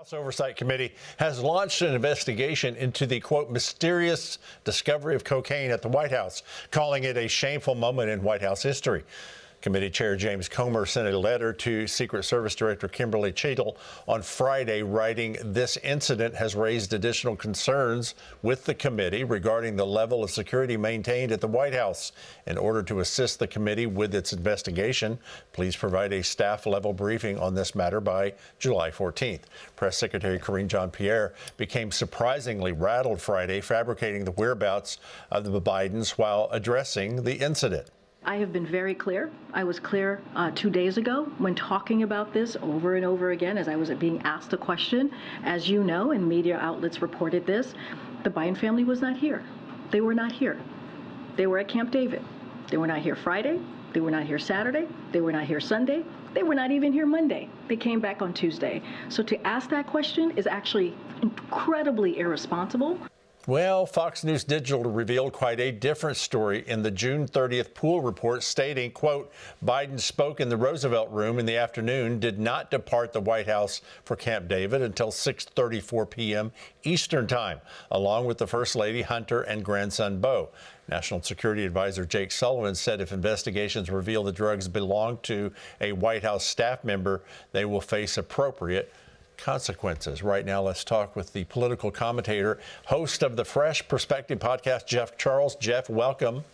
House Oversight Committee has launched an investigation into the, quote, mysterious discovery of cocaine at the White House, calling it a shameful moment in White House history. Committee Chair James Comer sent a letter to Secret Service Director Kimberly Cheadle on Friday, writing, "This incident has raised additional concerns with the committee regarding the level of security maintained at the White House. In order to assist the committee with its investigation, please provide a staff-level briefing on this matter by July 14th. Press Secretary Karine Jean-Pierre became surprisingly rattled Friday, fabricating the whereabouts of the Bidens while addressing the incident. I have been very clear. I was clear 2 days ago when talking about this over and over again as I was being asked a question. As you know, and media outlets reported this, the Biden family was not here. They were not here. They were at Camp David. They were not here Friday. They were not here Saturday. They were not here Sunday. They were not even here Monday. They came back on Tuesday. So to ask that question is actually incredibly irresponsible. Well, Fox News Digital revealed quite a different story in the June 30th pool report, stating, quote, Biden spoke in the Roosevelt Room in the afternoon, did not depart the White House for Camp David until 6:34 p.m. Eastern Time, along with the First Lady Hunter and grandson Beau. National Security Advisor Jake Sullivan said if investigations reveal the drugs belong to a White House staff member, they will face appropriate consequences. Right now, let's talk with the political commentator, host of the Fresh Perspective podcast, Jeff Charles. Jeff, welcome.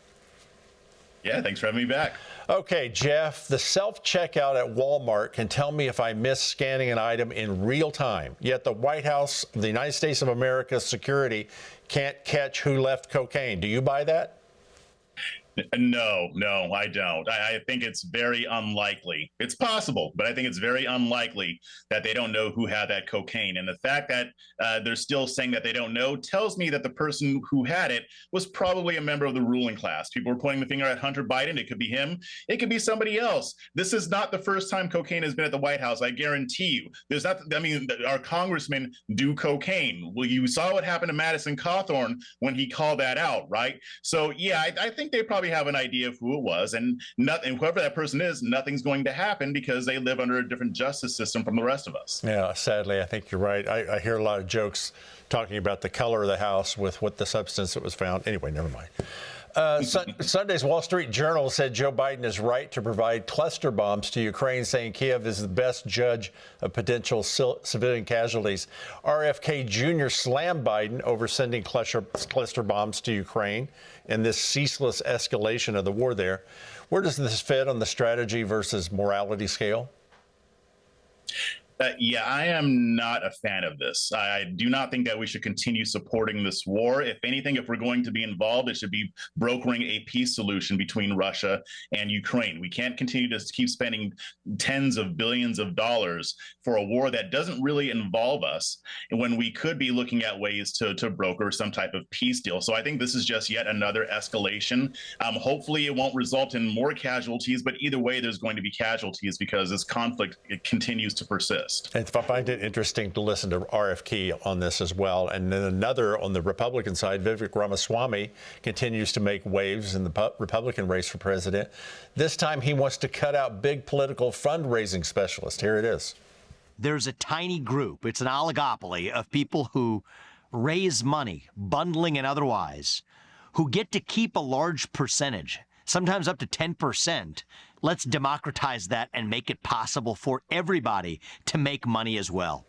Yeah, thanks for having me back. Okay, Jeff, the self-checkout at Walmart can tell me if I miss scanning an item in real time, yet the White House, the United States of America security can't catch who left cocaine. Do you buy that? No, I don't. I think it's very unlikely. It's possible, but I think it's very unlikely that they don't know who had that cocaine. And the fact that they're still saying that they don't know tells me that the person who had it was probably a member of the ruling class. People are pointing the finger at Hunter Biden. It could be him. It could be somebody else. This is not the first time cocaine has been at the White House. I guarantee you. There's not. I mean, our congressmen do cocaine. Well, you saw what happened to Madison Cawthorn when he called that out, right? So, yeah, I think they probably have an idea of who it was, and whoever that person is, nothing's going to happen because they live under a different justice system from the rest of us. Yeah, sadly, I think you're right. I hear a lot of jokes talking about the color of the house with what the substance that was found. Anyway, never mind. Sunday's Wall Street Journal said Joe Biden is right to provide cluster bombs to Ukraine, saying Kiev is the best judge of potential civilian casualties. RFK Jr. slammed Biden over sending cluster bombs to Ukraine in this ceaseless escalation of the war there. Where does this fit on the strategy versus morality scale? Yeah, I am not a fan of this. I do not think that we should continue supporting this war. If anything, if we're going to be involved, it should be brokering a peace solution between Russia and Ukraine. We can't continue to keep spending tens of billions of dollars for a war that doesn't really involve us when we could be looking at ways to broker some type of peace deal. So I think this is just yet another escalation. Hopefully it won't result in more casualties, but either way, there's going to be casualties because this conflict continues to persist. And I find it interesting to listen to RFK on this as well. And then another on the Republican side, Vivek Ramaswamy continues to make waves in the Republican race for president. This time he wants to cut out big political fundraising specialists. Here it is. There's a tiny group. It's an oligopoly of people who raise money, bundling and otherwise, who get to keep a large percentage, sometimes up to 10%. Let's democratize that and make it possible for everybody to make money as well.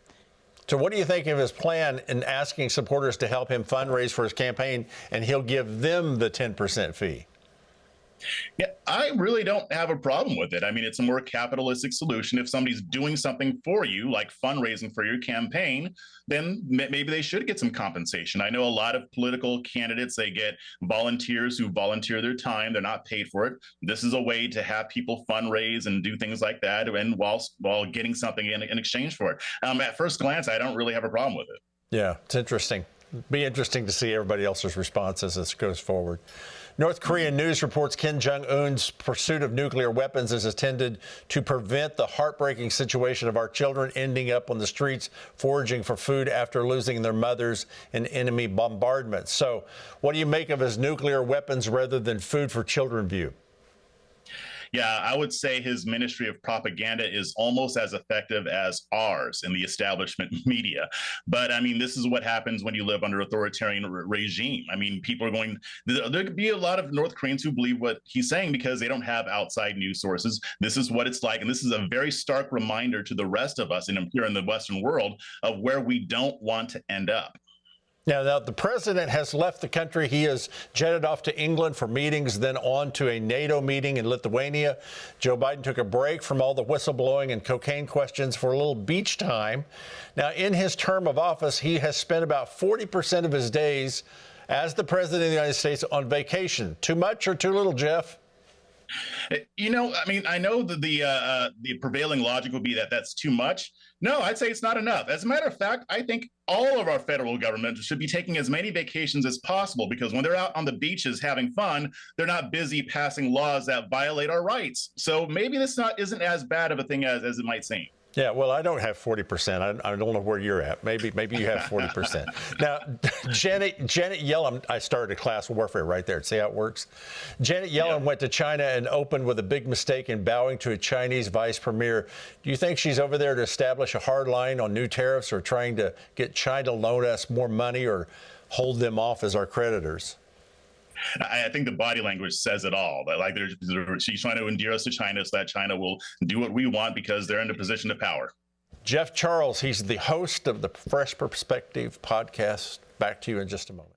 So what do you think of his plan in asking supporters to help him fundraise for his campaign, and he'll give them the 10% fee? Yeah, I really don't have a problem with it. I mean, it's a more capitalistic solution. If somebody's doing something for you, like fundraising for your campaign, then maybe they should get some compensation. I know a lot of political candidates, they get volunteers who volunteer their time. They're not paid for it. This is a way to have people fundraise and do things like that, and while getting something in exchange for it. At first glance, I don't really have a problem with it. Yeah, it's interesting. Be interesting to see everybody else's response as this goes forward. North Korean news reports Kim Jong-un's pursuit of nuclear weapons is intended to prevent the heartbreaking situation of our children ending up on the streets foraging for food after losing their mothers in enemy bombardments. So what do you make of his nuclear weapons rather than food for children view? Yeah, I would say his ministry of propaganda is almost as effective as ours in the establishment media. But I mean, this is what happens when you live under authoritarian regime. I mean, people are going, there could be a lot of North Koreans who believe what he's saying because they don't have outside news sources. This is what it's like. And this is a very stark reminder to the rest of us here in the Western world of where we don't want to end up. Now, the president has left the country. He has jetted off to England for meetings, then on to a NATO meeting in Lithuania. Joe Biden took a break from all the whistleblowing and cocaine questions for a little beach time. Now, in his term of office, he has spent about 40% of his days as the president of the United States on vacation. Too much or too little, Jeff? You know, I mean, I know that the prevailing logic would be that that's too much. No, I'd say it's not enough. As a matter of fact, I think all of our federal government should be taking as many vacations as possible, because when they're out on the beaches having fun, they're not busy passing laws that violate our rights. So maybe this isn't as bad of a thing as it might seem. Yeah, well, I don't have 40%. I don't know where you're at. Maybe you have 40%. Now, Janet Yellen, I started a class warfare right there. See how it works? Janet Yellen went to China and opened with a big mistake in bowing to a Chinese vice premier. Do you think she's over there to establish a hard line on new tariffs, or trying to get China to loan us more money or hold them off as our creditors? I think the body language says it all. Like she's trying to endear us to China so that China will do what we want because they're in a position of power. Jeff Charles, he's the host of the Fresh Perspective podcast. Back to you in just a moment.